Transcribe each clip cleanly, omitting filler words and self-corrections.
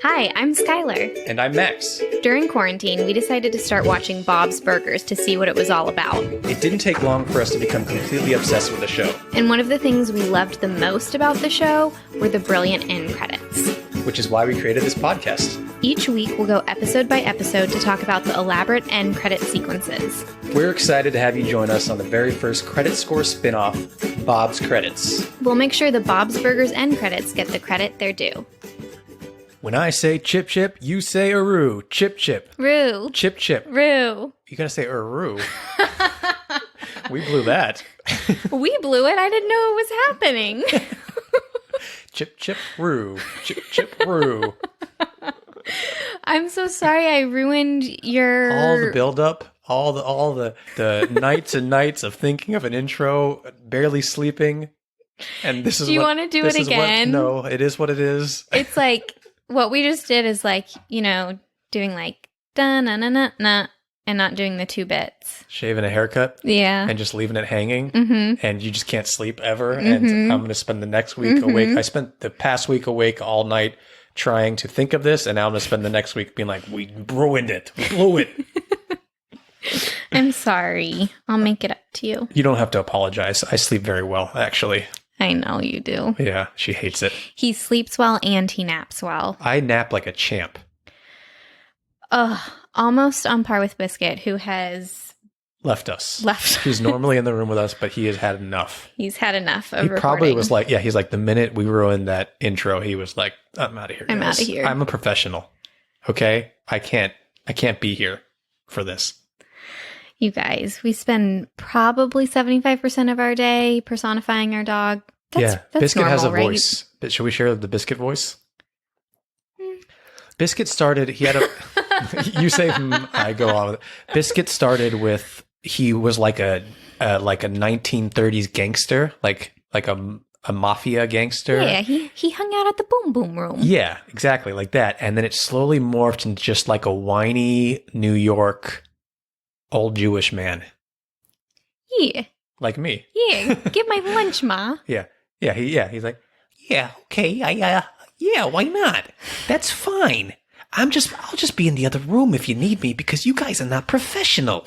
Hi, I'm Skylar. And I'm Max. During quarantine, we decided to start watching Bob's Burgers to see what it was all about. It didn't take long for us to become completely obsessed with the show. And one of the things we loved the most about the show were the brilliant end credits. Which is why we created this podcast. Each week, we'll go episode by episode to talk about the elaborate end credit sequences. We're excited to have you join us on the very first Credit Score spin-off, Bob's Credits. We'll make sure the Bob's Burgers end credits get the credit they're due. When I say chip chip, you say aroo. Chip chip. Roo. Chip chip. Roo. You gotta say aroo. We blew that. We blew it. I didn't know it was happening. Chip chip roo. Chip chip roo. I'm so sorry I ruined your... All the build-up, all the nights and nights of thinking of an intro, barely sleeping, and this is. Do you want to do it again? No, it is what it is. It's like what we just did is like, you know, doing like da na na na na and not doing the two bits. Shaving a haircut, yeah, and just leaving it hanging, mm-hmm. and you just can't sleep ever. Mm-hmm. And I'm going to spend the next week mm-hmm. awake. I spent the past week awake all night trying to think of this, and now I'm going to spend the next week being like, we ruined it. We blew it. I'm sorry. I'll make it up to you. You don't have to apologize. I sleep very well, actually. I know you do. Yeah, she hates it. He sleeps well and he naps well. I nap like a champ. Almost on par with Biscuit, who has... Left us. Left. He's normally in the room with us, but he has had enough. He's had enough of He recording. probably was like, yeah, he's like, the minute we ruined that intro, he was like, I'm out of here, guys. I'm out of here. I'm a professional. Okay? I can't be here for this. You guys, we spend probably 75% of our day personifying our dog. That's Biscuit normal, has a right? voice. But should we share the Biscuit voice? Biscuit started, he had a, you say, I go on with it. Biscuit started with, he was like a 1930s gangster, like a mafia gangster. Yeah, he hung out at the Boom Boom Room. Yeah, exactly, like that. And then it slowly morphed into just like a whiny New York old Jewish man. Yeah. Like me. Yeah, get my lunch, Ma. Yeah. He's like, yeah, okay, yeah, why not? That's fine. I'll just be in the other room if you need me because you guys are not professional.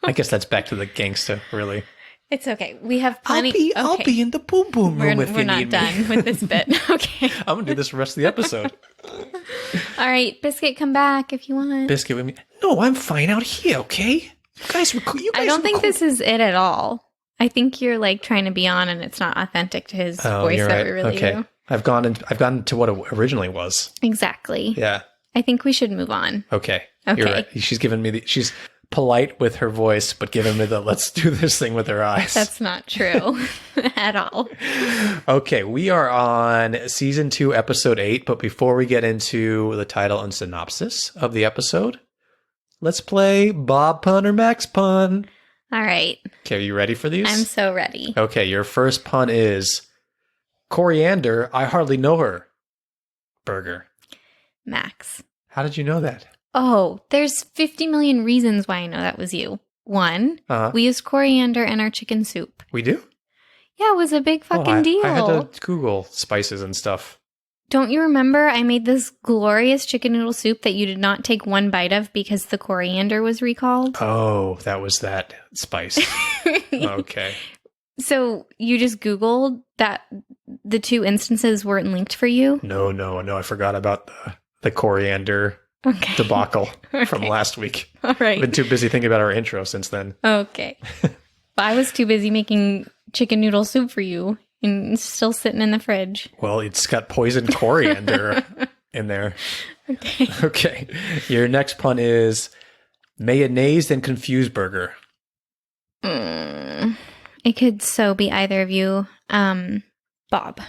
I guess that's back to the gangsta, really. It's okay. We have plenty. I'll be in the Boom Boom Room if you need me. We're not done with this bit. Okay. I'm going to do this the rest of the episode. All right, Biscuit, come back if you want. Biscuit with me. No, I'm fine out here, okay? You guys I don't think this is it at all. I think you're like trying to be on and it's not authentic to his voice that we really do. I've gone to what it originally was. Exactly. Yeah. I think we should move on. Okay. You're right. She's giving me she's polite with her voice, but giving me the let's do this thing with her eyes. That's not true at all. Okay. We are on season 2, episode 8. But before we get into the title and synopsis of the episode, let's play Bob Pun or Max Pun. All right. Okay. Are you ready for these? I'm so ready. Okay. Your first pun is Coriander. I hardly know her. Burger. Max. How did you know that? Oh, there's 50 million reasons why I know that was you. One, we used coriander in our chicken soup. We do? Yeah, it was a big fucking deal. I had to Google spices and stuff. Don't you remember I made this glorious chicken noodle soup that you did not take one bite of because the coriander was recalled? Oh, that was that spice. Okay. So you just Googled that the two instances weren't linked for you? No. I forgot about the coriander debacle from last week. All right. I've been too busy thinking about our intro since then. Okay. I was too busy making chicken noodle soup for you and it's still sitting in the fridge. Well, it's got poisoned coriander in there. Okay. Your next pun is mayonnaise and confused burger. It could so be either of you. Bob.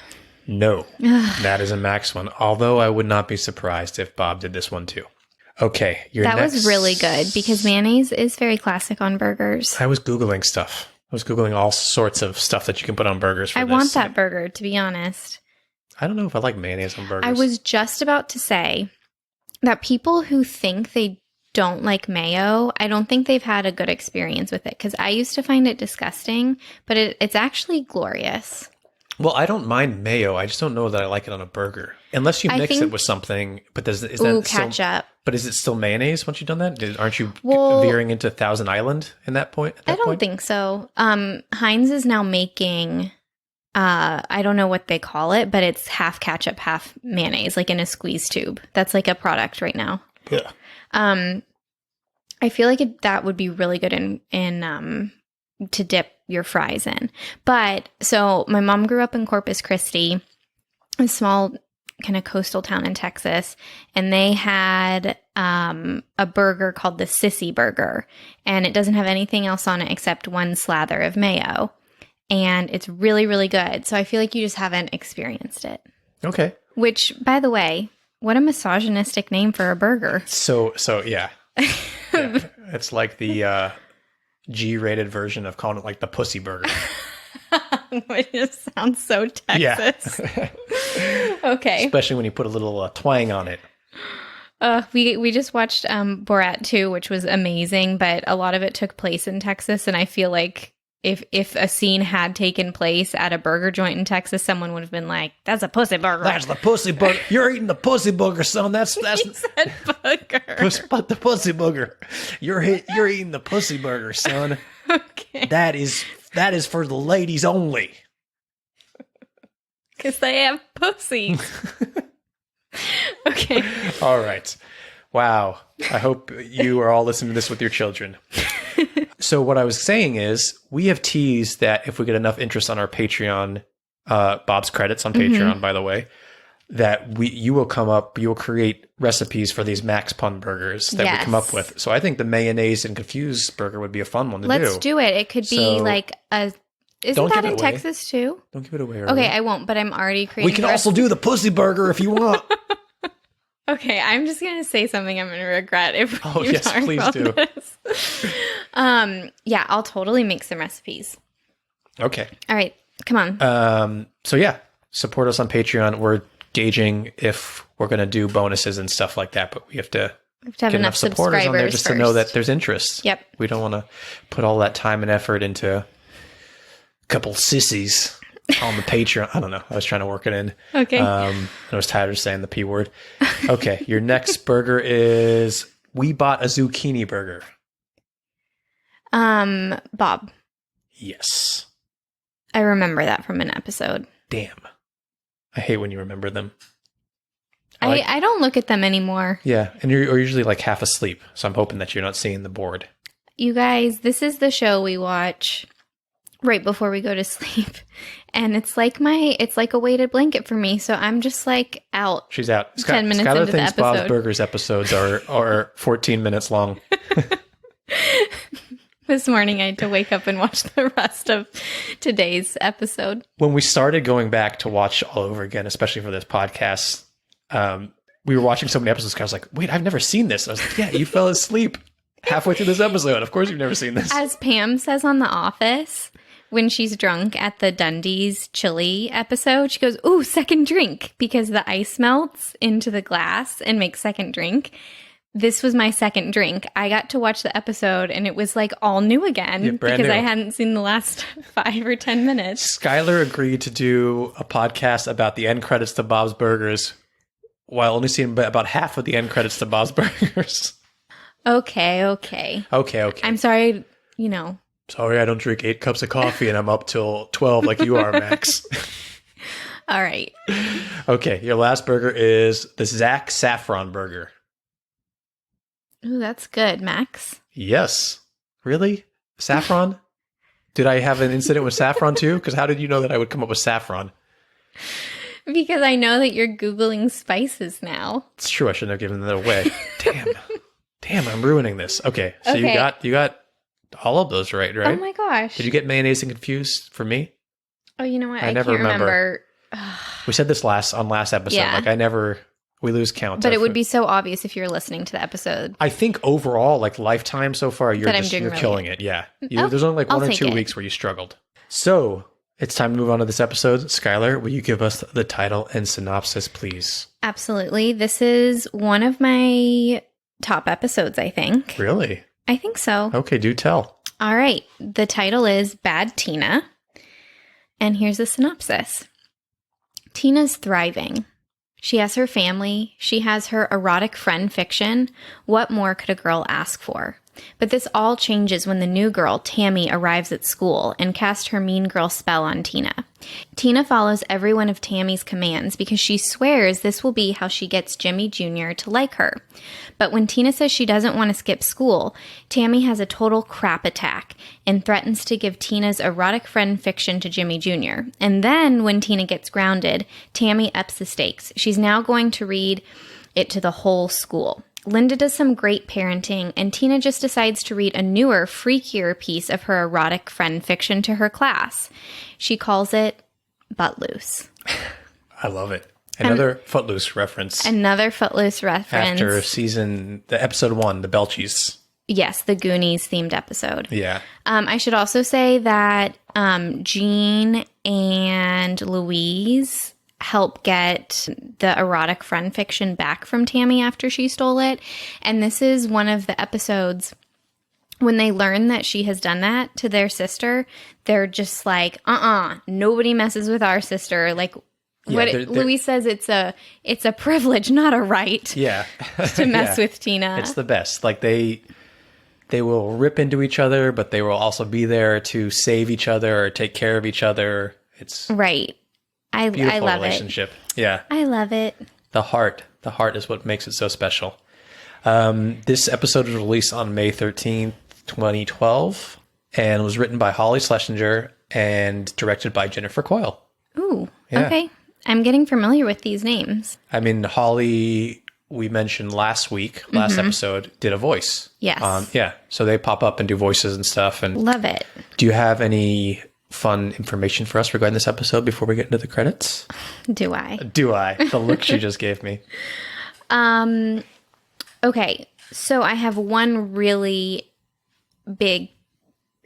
No, that is a Max one. Although I would not be surprised if Bob did this one too. Okay, that was really good because mayonnaise is very classic on burgers. I was Googling stuff. I was Googling all sorts of stuff that you can put on burgers for I want that burger, to be honest. I don't know if I like mayonnaise on burgers. I was just about to say that people who think they don't like mayo, I don't think they've had a good experience with it because I used to find it disgusting, but it's actually glorious. Well, I don't mind mayo. I just don't know that I like it on a burger. Unless you I mix think- it with something, but is Ooh, that still, ketchup. but is it still mayonnaise once you've done that? Aren't you Well, veering into Thousand Island in that point? At that I don't point? think so. Heinz is now making, I don't know what they call it, but it's half ketchup, half mayonnaise, like in a squeeze tube. That's like a product right now. Yeah. I feel like that would be really good in to dip your fries in. But so my mom grew up in Corpus Christi, a small kind of coastal town in Texas, and they had a burger called the Sissy Burger, and it doesn't have anything else on it except one slather of mayo, and it's really, really good. So I feel like you just haven't experienced it. Okay. Which, by the way, what a misogynistic name for a burger. So yeah. Yeah. It's like the G-rated version of calling it like the pussy burger. It just sounds so Texas. Yeah. Okay. Especially when you put a little twang on it. We just watched Borat 2, which was amazing, but a lot of it took place in Texas, and I feel like if a scene had taken place at a burger joint in Texas, someone would have been like, "That's a pussy burger." That's the pussy burger. You're eating the pussy burger, son. That's He said booger. the pussy burger. You're eating the pussy burger, son. Okay. That is for the ladies only. Because they have pussies. Okay. All right. Wow. I hope you are all listening to this with your children. So what I was saying is we have teased that if we get enough interest on our Patreon, Bob's credits on Patreon, by the way, that you will create recipes for these Max Pun burgers that we come up with. So I think the mayonnaise and confused burger would be a fun one to do. Let's do it. It could be So- like a... Isn't that in Texas too? Don't give it away. Early. Okay, I won't, but I'm already creating... We can also do the pussy burger if you want. Okay, I'm just going to say something I'm going to regret if Oh, you yes, talk please about do. this. Yeah, I'll totally make some recipes. Okay. All right, come on. So yeah, support us on Patreon. We're gauging if we're going to do bonuses and stuff like that, but we have to We have to have get enough supporters on there subscribers just first. to know that there's interest. Yep. We don't want to put all that time and effort into a couple sissies on the Patreon. I don't know. I was trying to work it in. Okay. I was tired of saying the P word. Okay. Your next burger is we bought a zucchini burger. Bob, Yes. I remember that from an episode. Damn. I hate when you remember them. I don't look at them anymore. Yeah. And you're usually like half asleep. So I'm hoping that you're not seeing the board. You guys, this is the show we watch right before we go to sleep. And it's like a weighted blanket for me. So I'm just like out. She's out. 10 minutes Skylar into the thinks Bob's episode. Burgers episodes are 14 minutes long. This morning I had to wake up and watch the rest of today's episode. When we started going back to watch all over again, especially for this podcast, we were watching so many episodes. I was like, wait, I've never seen this. I was like, yeah, you fell asleep halfway through this episode. Of course you've never seen this. As Pam says on The Office, when she's drunk at the Dundee's chili episode, she goes, "Ooh, second drink," because the ice melts into the glass and makes second drink. This was my second drink. I got to watch the episode and it was like all new again Yeah, brand because new. I hadn't seen the last 5 or 10 minutes. Skylar agreed to do a podcast about the end credits to Bob's Burgers while only seeing about half of the end credits to Bob's Burgers. Okay. Okay. I'm sorry, Sorry, I don't drink 8 cups of coffee and I'm up till 12 like you are, Max. All right. Okay, your last burger is the Zach Saffron Burger. Ooh, that's good, Max. Yes. Really? Saffron? Did I have an incident with saffron too? Because how did you know that I would come up with saffron? Because I know that you're Googling spices now. It's true. I shouldn't have given that away. Damn, I'm ruining this. Okay, so Okay. you got all of those right? Oh my gosh. Did you get mayonnaise and confused for me? Oh, you know what? I I never can't remember. We said this last episode. Yeah. Like we lose count. But of- it would be so obvious if you're listening to the episode. I think overall, like lifetime so far, That I'm doing you're really killing good. it. Yeah. Oh, There's only like I'll one or take 2 it. weeks where you struggled. So it's time to move on to this episode. Skylar, will you give us the title and synopsis, please? Absolutely. This is one of my top episodes, I think. Really? I think so. Okay, do tell. All right. The title is Bad Tina. And here's the synopsis. Tina's thriving. She has her family. She has her erotic friend fiction. What more could a girl ask for? But this all changes when the new girl, Tammy, arrives at school and casts her mean girl spell on Tina. Tina follows every one of Tammy's commands because she swears this will be how she gets Jimmy Jr. to like her. But when Tina says she doesn't want to skip school, Tammy has a total crap attack and threatens to give Tina's erotic friend fiction to Jimmy Jr. And then when Tina gets grounded, Tammy ups the stakes. She's now going to read it to the whole school. Linda does some great parenting, and Tina just decides to read a newer, freakier piece of her erotic friend fiction to her class. She calls it Buttloose. I love it. Another Footloose reference. Another Footloose reference. After the episode 1, the Belchies. Yes, the Goonies themed episode. Yeah. I should also say that Jean and Louise help get the erotic friend fiction back from Tammy after she stole it. And this is one of the episodes when they learn that she has done that to their sister. They're just like, nobody messes with our sister. Like, Louise says it's a privilege, not a right. Yeah. To mess with Tina. It's the best. Like they will rip into each other, but they will also be there to save each other or take care of each other. It's right. I love relationship. Yeah. I love it. The heart is what makes it so special. This episode was released on May 13th, 2012, and was written by Holly Schlesinger and directed by Jennifer Coyle. Ooh, yeah. Okay. I'm getting familiar with these names. I mean, Holly, we mentioned last episode, did a voice. Yes. Yeah. So they pop up and do voices and stuff. And love it. Do you have any fun information for us regarding this episode before we get into the credits? Do I? The look she just gave me. Okay. So I have one really big,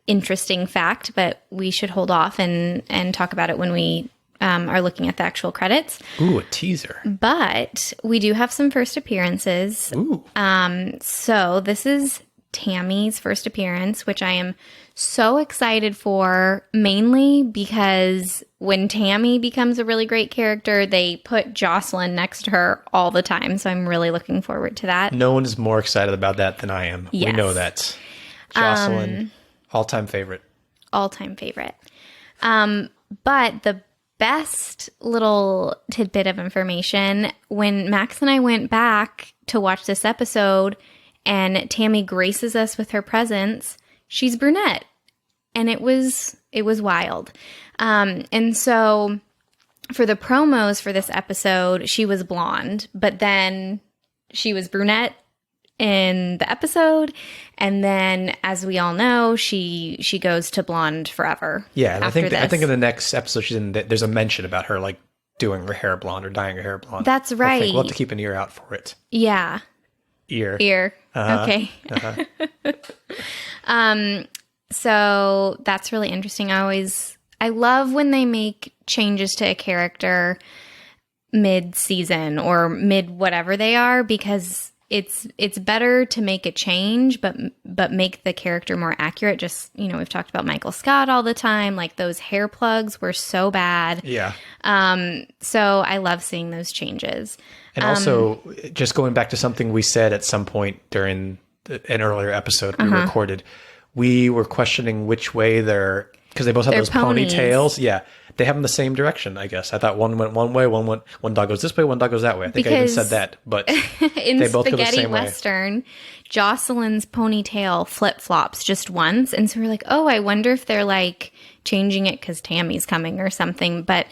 interesting fact, but we should hold off and talk about it when we are looking at the actual credits. Ooh, a teaser. But we do have some first appearances. Ooh. So this is Tammy's first appearance, which I am so excited for, mainly because when Tammy becomes a really great character, they put Jocelyn next to her all the time. So I'm really looking forward to that. No one is more excited about that than I am. Yes. We know that. Jocelyn, all-time favorite. All-time favorite. But the best little tidbit of information, when Max and I went back to watch this episode and Tammy graces us with her presence, she's brunette. And it was wild. And so for the promos for this episode, she was blonde, but then she was brunette in the episode. And then, as we all know, she goes to blonde forever. Yeah, and I think in the next episode she's in, there's a mention about her like doing her hair blonde or dyeing her hair blonde. That's right. We'll have to keep an ear out for it. Yeah. Ear. Uh-huh. Okay. Uh-huh. So that's really interesting. I love when they make changes to a character mid-season or mid whatever they are, because it's better to make a change but make the character more accurate. Just, we've talked about Michael Scott all the time. Like, those hair plugs were so bad. Yeah. So I love seeing those changes. And also, just going back to something we said at some point during an earlier episode we recorded, we were questioning which way because they both have those ponies. Ponytails. Yeah. They have them the same direction, I guess. I thought one went one way, one dog goes this way, one dog goes that way. I think I even said that, but in they both go the Spaghetti same Western, way. Jocelyn's ponytail flip-flops just once. And so we're like, I wonder if they're like changing it because Tammy's coming or something. But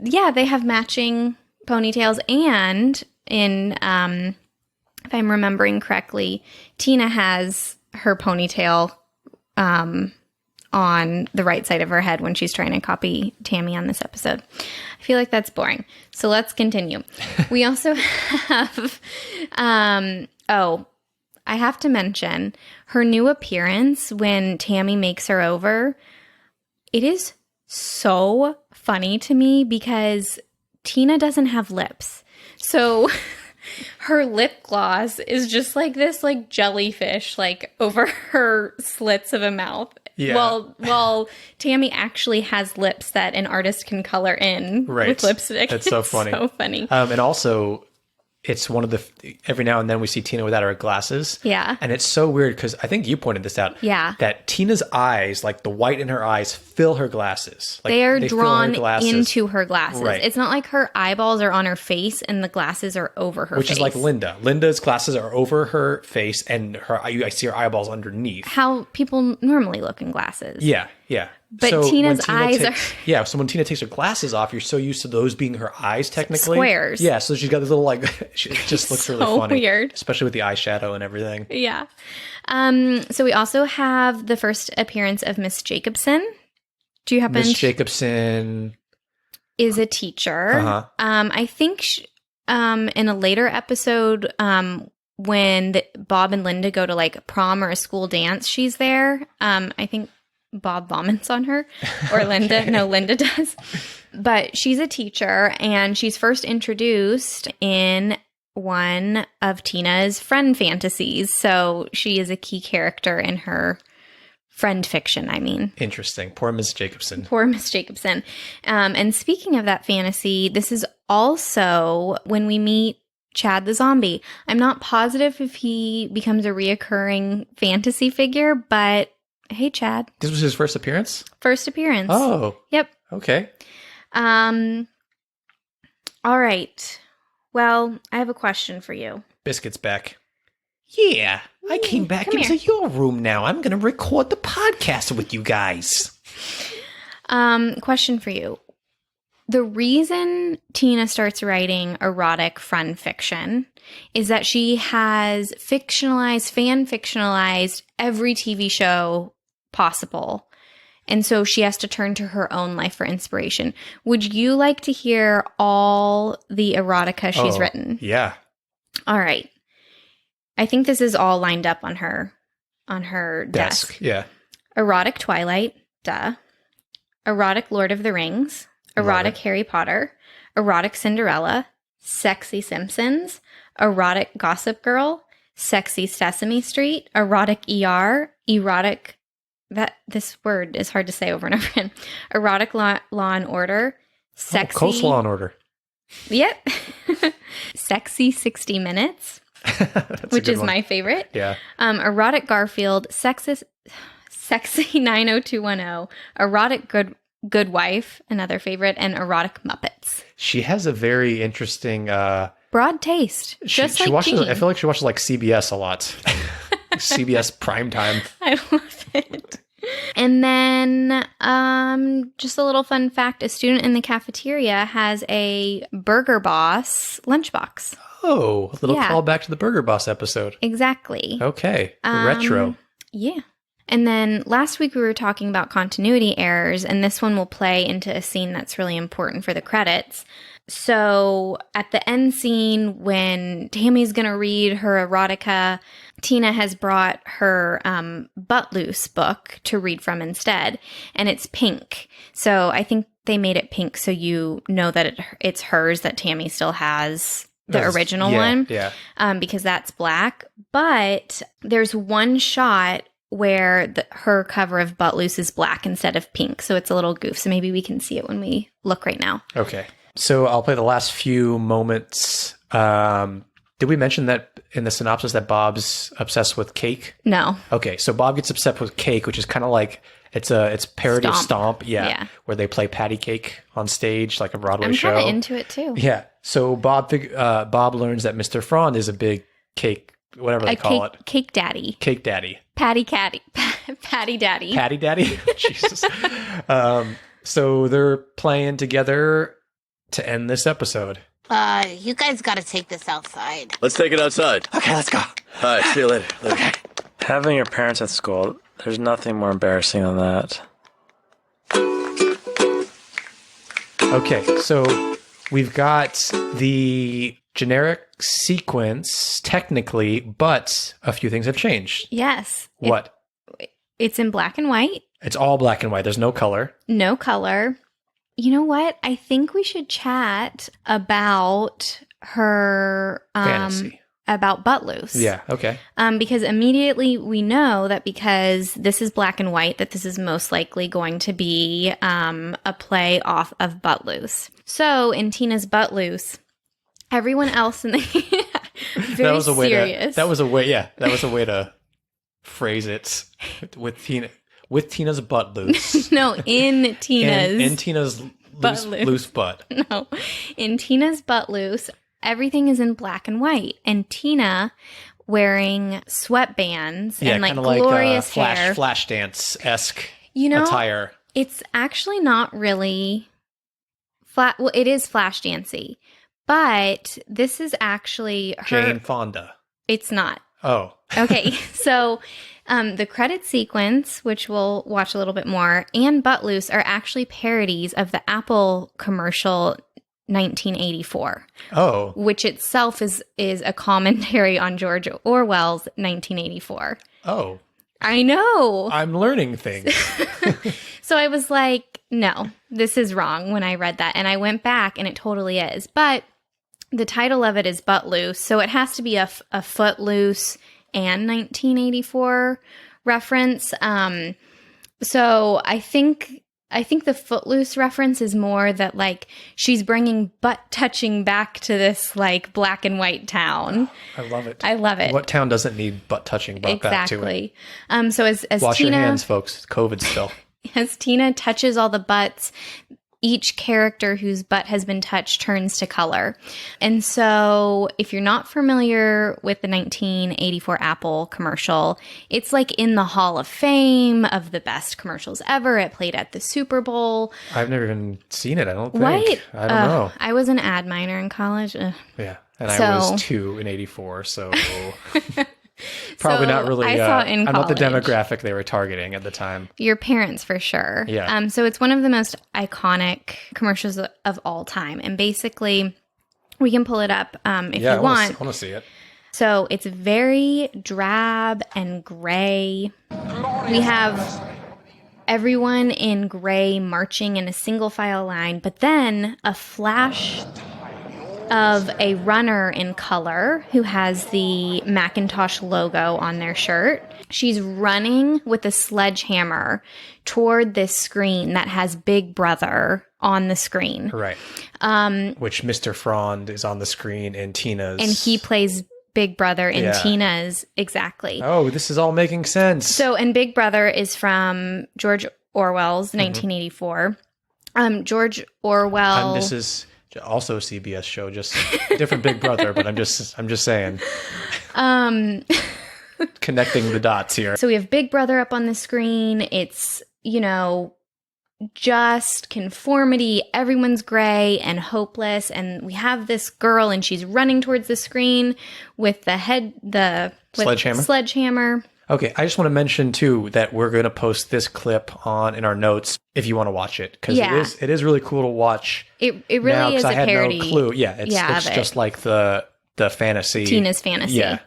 yeah, they have matching ponytails. And in, if I'm remembering correctly, Tina has her ponytail on the right side of her head when she's trying to copy Tammy on this episode. I feel like that's boring. So let's continue. We also have, I have to mention her new appearance when Tammy makes her over. It is so funny to me because Tina doesn't have lips. So her lip gloss is just like this, like jellyfish, like over her slits of a mouth. Yeah. Well, Tammy actually has lips that an artist can color in with lipstick. That's so funny. So funny. And also, it's one of the, every now and then we see Tina without her glasses. Yeah. And it's so weird because I think you pointed this out. Yeah. That Tina's eyes, like the white in her eyes, fill her glasses. Like, they are fill drawn her glasses. into her glasses. Right. It's not like her eyeballs are on her face and the glasses are over her Which face. is like Linda. Linda's glasses are over her face and I see her eyeballs underneath. How people normally look in glasses. Yeah, yeah. But so Tina's when eyes are... Yeah, so when Tina takes her glasses off, you're so used to those being her eyes, technically. Squares. Yeah, so she's got this little, like... It just looks really funny. Weird. Especially with the eyeshadow and everything. Yeah. So we also have the first appearance of Miss Jacobson. Do you happen... Miss Jacobson... is a teacher. Uh-huh. I think in a later episode... when Bob and Linda go to like prom or a school dance, she's there. I think Bob vomits on her, or Linda. Okay. No, Linda does. But she's a teacher, and she's first introduced in one of Tina's friend fantasies. So she is a key character in her friend fiction, I mean. Interesting. Poor Miss Jacobson. Poor Miss Jacobson. And speaking of that fantasy, this is also when we meet Chad the zombie. I'm not positive if he becomes a reoccurring fantasy figure, but hey, Chad. This was his first appearance? First appearance. Oh. Yep. Okay. All right. Well, I have a question for you. Biscuit's back. Yeah, I came back come into here. your room now. I'm going to record the podcast with you guys. Question for you. The reason Tina starts writing erotic friend fiction is that she has fan fictionalized every TV show possible. And so she has to turn to her own life for inspiration. Would you like to hear all the erotica she's written? Yeah. All right. I think this is all lined up on her desk. Yeah. Erotic Twilight, duh. Erotic Lord of the Rings. Erotic Harry Potter, Erotic Cinderella, Sexy Simpsons, Erotic Gossip Girl, Sexy Sesame Street, Erotic ER, Erotic, this word is hard to say over and over again, Erotic Law and Order, Sexy... Coleslaw and Order. Yep. Sexy 60 Minutes, which is my favorite. Yeah. Erotic Garfield, Sexy 90210, Erotic Good Wife, another favorite, and Erotic Muppets. She has a very interesting... broad taste. Just like watches. Jean. I feel like she watches like CBS a lot. CBS primetime. I love it. And then just a little fun fact, a student in the cafeteria has a Burger Boss lunchbox. Oh, a little Yeah. callback to the Burger Boss episode. Exactly. Okay. Retro. Yeah. And then last week we were talking about continuity errors, and this one will play into a scene that's really important for the credits. So at the end scene, when Tammy's going to read her erotica, Tina has brought her Buttloose book to read from instead, and it's pink. So I think they made it pink so you know that it's hers, that Tammy still has the original one. Yeah. Because that's black. But there's one shot where her cover of Buttloose is black instead of pink. So it's a little goof. So maybe we can see it when we look right now. Okay. So I'll play the last few moments. Did we mention that in the synopsis that Bob's obsessed with cake? No. Okay. So Bob gets obsessed with cake, which is kind of like, it's parody of Stomp. Yeah. Where they play patty cake on stage, like a Broadway show. I'm kind of into it too. Yeah. So Bob learns that Mr. Frond is a big cake, whatever they call it. Cake daddy. Cake daddy. Patty daddy. Patty daddy? Jesus. So they're playing together to end this episode. You guys gotta take this outside. Let's take it outside. Okay, let's go. All right, see you later. Okay. Having your parents at school, there's nothing more embarrassing than that. Okay, so we've got the generic sequence, technically, but a few things have changed. Yes. What? It's in black and white. It's all black and white. There's no color. No color. You know what? I think we should chat about her Fantasy. about Buttloose. Yeah. Okay. Because immediately we know that because this is black and white, that this is most likely going to be a play off of Buttloose. So in Tina's Buttloose, everyone else in the very that was a way serious. that was a way to phrase it with Tina's butt loose. No, in Tina's in Tina's loose butt. No, in Tina's Buttloose, everything is in black and white, and Tina wearing sweatbands and like glorious hair, flash dance esque you know, attire. It's actually not really flat. Well, it is flash dancey, but this is actually her. Jane Fonda. It's not. Oh, Okay, so the credit sequence, which we'll watch a little bit more, and Buttloose are actually parodies of the Apple commercial 1984. Oh, Which itself is a commentary on George Orwell's 1984. oh! I know. I'm learning things. So I was like, no, this is wrong when I read that. And I went back and it totally is. But the title of it is Buttloose. So it has to be a Footloose and 1984 reference. So I think the Footloose reference is more that like she's bringing butt touching back to this like black and white town. I love it. I love it. What town doesn't need butt touching brought back to it? Exactly. So as Wash Tina, your hands, folks. COVID still. as Tina touches all the butts, each character whose butt has been touched turns to color. And so if you're not familiar with the 1984 Apple commercial, it's like in the Hall of Fame of the best commercials ever. It played at the Super Bowl. I've never even seen it. I don't think. What? I don't know. I was an ad minor in college. Ugh. Yeah, and So- I was 2 in '84, so probably So not really. I saw it in I'm not the college. demographic they were targeting at the time. Your parents, for sure. Yeah. So it's one of the most iconic commercials of all time. And basically, we can pull it up if you want. I want to see it. So it's very drab and gray. We have everyone in gray marching in a single file line, but then a flash of a runner in color who has the Macintosh logo on their shirt. She's running with a sledgehammer toward this screen that has Big Brother on the screen. Right. Which Mr. Frond is on the screen in Tina's. And he plays Big Brother in Yeah. Tina's. Exactly. Oh, this is all making sense. So, and Big Brother is from George Orwell's 1984. George Orwell. This is also a CBS show, just different Big Brother, but I'm just saying. Connecting the dots here. So we have Big Brother up on the screen. It's, just conformity. Everyone's gray and hopeless. And we have this girl and she's running towards the screen with with sledgehammer. Okay, I just want to mention too that we're going to post this clip in our notes if you want to watch it, because it is really cool to watch. It really now, is a I had parody. no clue. Yeah, it's just like the fantasy. Tina's fantasy. Yeah.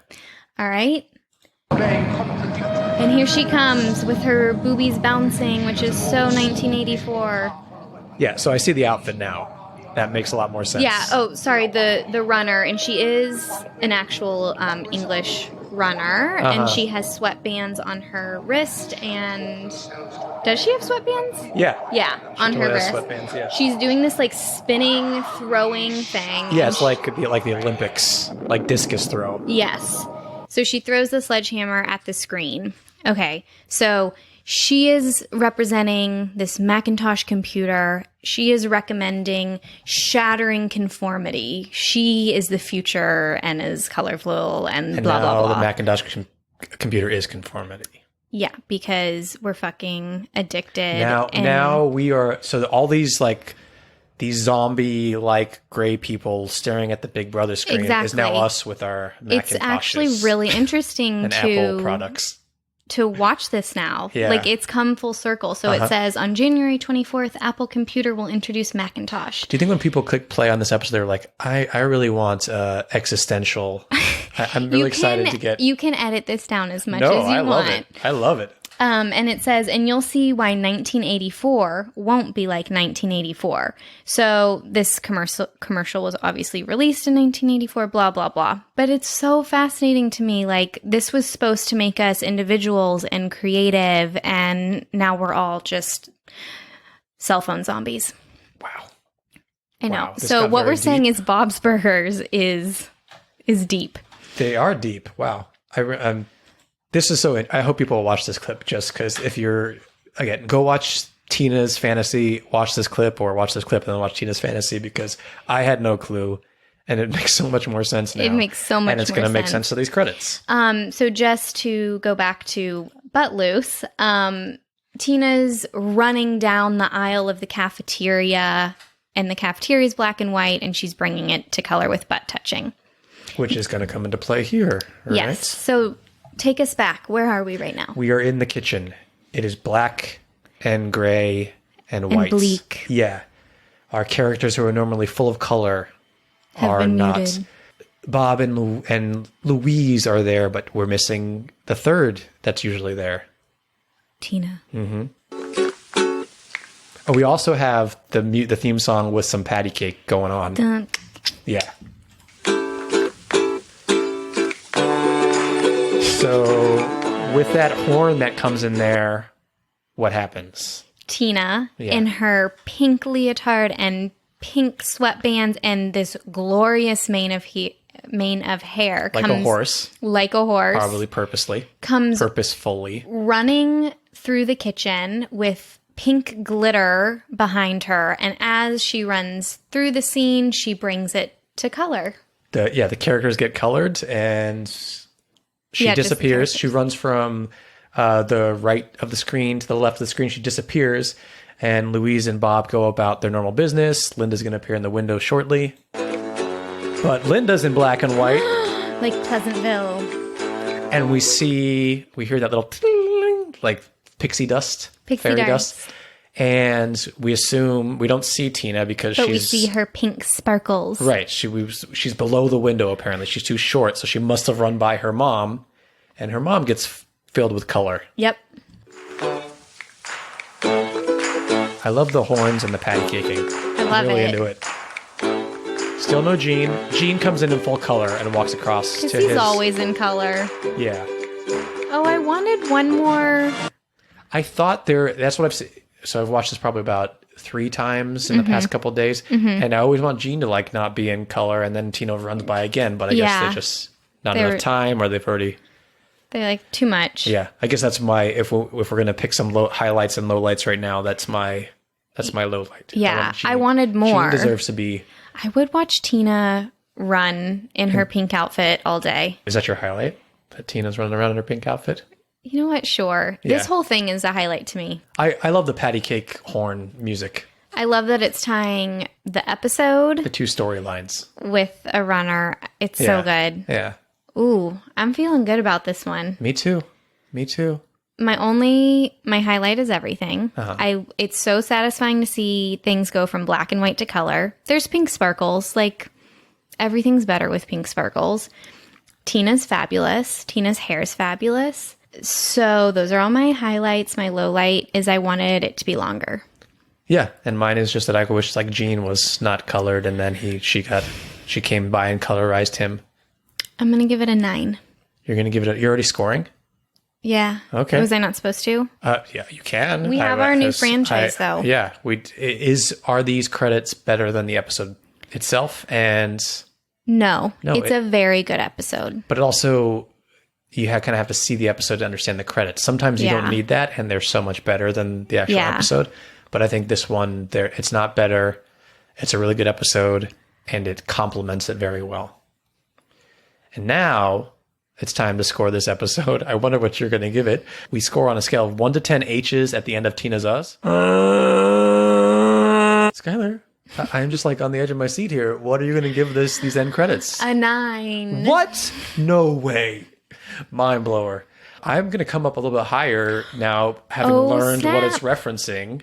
All right. And here she comes with her boobies bouncing, which is so 1984. Yeah, so I see the outfit now. That makes a lot more sense. Yeah. Oh, sorry. The runner, and she is an actual English runner, and she has sweatbands on her wrist. And does she have sweatbands? Yeah. Yeah, on her totally wrist. has sweatbands, yeah. She's doing this like spinning, throwing thing. Yeah, it's like could be like the Olympics, like discus throw. Yes. So she throws the sledgehammer at the screen. Okay. So she is representing this Macintosh computer. She is recommending shattering conformity. She is the future and is colorful and blah, blah, blah. The Macintosh computer is conformity. Yeah, because we're fucking addicted. Now we are. So all these zombie gray people staring at the Big Brother screen is now us with our Macintoshes. It's actually really interesting and to Apple products. To watch this now. Yeah. Like it's come full circle. So it says on January 24th, Apple Computer will introduce Macintosh. Do you think when people click play on this episode, they're like, I really want existential. I'm really excited to get. You can edit this down as much as you want. I love it. And it says, and you'll see why 1984 won't be like 1984. So this commercial was obviously released in 1984, blah, blah, blah. But it's so fascinating to me. Like, this was supposed to make us individuals and creative, and now we're all just cell phone zombies. Wow. I know. Wow, this So got what very we're saying deep. is Bob's Burgers is deep. They are deep. Wow. This is so. I hope people will watch this clip just because if you're again, go watch Tina's Fantasy, watch this clip, or watch this clip and then watch Tina's Fantasy because I had no clue, and it makes so much more sense now. It makes so much, and it's more going to make sense. sense to these credits. So just to go back to Buttloose, Tina's running down the aisle of the cafeteria, and the cafeteria is black and white, and she's bringing it to color with butt touching. Which is going to come into play here, right? Yes. So take us back. Where are we right now? We are in the kitchen. It is black and gray and white. bleak. Yeah. Our characters who are normally full of color Have are been not. muted. Bob and Louise are there, but we're missing the third that's usually there. Tina. Oh, we also have the theme song with some patty cake going on. Dun. Yeah. So with that horn that comes in there, what happens? Tina Yeah. in her pink leotard and pink sweatbands and this glorious mane of hair. Like a horse, Like a horse. probably purposefully, Comes purposefully. running through the kitchen with pink glitter behind her. And as she runs through the scene, she brings it to color. The characters get colored and she Yeah, just the disappears. characters. She runs from the right of the screen to the left of the screen. She disappears. And Louise and Bob go about their normal business. Linda's going to appear in the window shortly. But Linda's in black and white. Like Pleasantville. And we hear that little ting, like pixie dust, Pixie fairy dust. dust. And we assume we don't see Tina because But we she's see her pink sparkles. right. She's below the window apparently. She's too short, so she must have run by her mom, and her mom gets filled with color. Yep. I love the horns and the patty caking. I love I'm really it. into it. Still no Gene. Gene comes in full color and walks across Because to he's his. always in color. Yeah. Oh, I wanted one more. I thought that's what I've seen. So I've watched this probably about 3 times in the Mm-hmm. past couple of days, and I always want Gene to like not be in color, and then Tina runs by again. But I guess Yeah. they just not They're- enough time, or they've already. They're like too much. Yeah, I guess that's my if we're gonna pick some highlights and lowlights right now. That's my low light. Yeah, Gene. I wanted more. Gene deserves to be. I would watch Tina run in her pink outfit all day. Is that your highlight? That Tina's running around in her pink outfit. You know what? Sure. Yeah. This whole thing is a highlight to me. I love the patty cake horn music. I love that it's tying the episode The 2 storylines. with a runner. It's Yeah. so good. Yeah, Ooh, I'm feeling good about this one. me too. Me too. My highlight is everything. It's so satisfying to see things go from black and white to color. There's pink sparkles. Like, everything's better with pink sparkles. Tina's fabulous. Tina's hair is fabulous. So those are all my highlights. My low light is I wanted it to be longer. Yeah, and mine is just that I wish like Gene was not colored, and then she came by and colorized him. I'm going to give it a 9. You're gonna give it. You're already scoring. Yeah. Okay. Was I not supposed to? Yeah, you can. We have our new franchise, though. Yeah, are these credits better than the episode itself? And No. No, It's a very good episode. but it also you kind of have to see the episode to understand the credits. Sometimes you Yeah. don't need that, and they're so much better than the actual Yeah. episode. But I think this one, it's not better. It's a really good episode, and it complements it very well. And now it's time to score this episode. I wonder what you're going to give it. We score on a scale of 1 to 10 H's at the end of Tina's Us. Skylar, I'm just like on the edge of my seat here. What are you going to give these end credits? A 9. What? No way. Mind blower. I'm going to come up a little bit higher now, having Oh, learned what it's snap. referencing.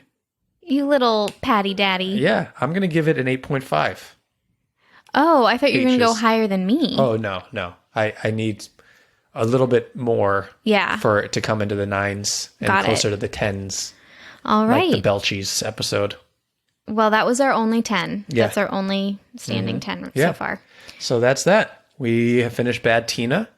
You little patty daddy. Yeah, I'm going to give it an 8.5. Oh, I thought you were going to go H's. higher than me. Oh, no. I need a little bit more Yeah. for it to come into the 9s and Got it. closer to the 10s. All right. Like the Belchies episode. Well, that was our only 10. Yeah. That's our only standing 10 Yeah. so far. So that's that. We have finished Bad Tina.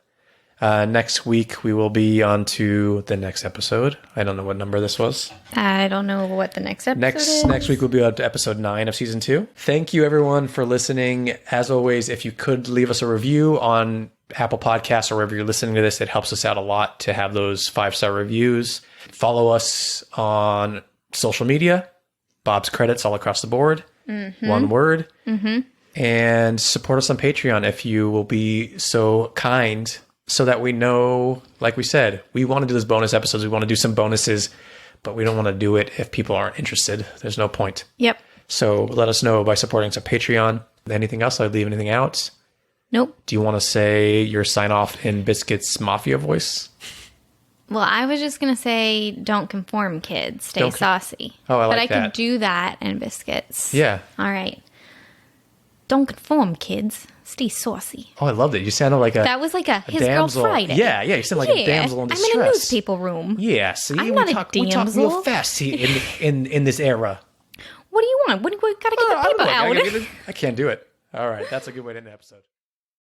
Next week, we will be on to the next episode. I don't know what number this was. I don't know what the next episode is. Next week, we'll be on to episode 9 of season 2. Thank you, everyone, for listening. As always, if you could leave us a review on Apple Podcasts or wherever you're listening to this, it helps us out a lot to have those 5-star reviews. Follow us on social media. Bob's Credits all across the board. One word. And support us on Patreon if you will be so kind, so that we know, like we said, we want to do those bonus episodes. We want to do some bonuses, but we don't want to do it if people aren't interested. There's no point. Yep. So let us know by supporting us on Patreon. Anything else? I'd leave anything out? Nope. Do you want to say your sign off in Biscuit's Mafia voice? Well, I was just going to say, don't conform, kids. Stay Don't saucy. Oh, I like But I that. could do that in Biscuits. Yeah. All right. Don't conform, kids. Stay saucy. Oh, I loved it. You sounded like a That was like a His damsel. Girl Friday. Yeah, you sound like a damsel in distress. I'm in a newspaper room. Yeah, see, I'm we not a talk real damsel. fast here in this era. What do you want? We got to get I the don't paper know. out. I can't do it. All right, that's a good way to end the episode.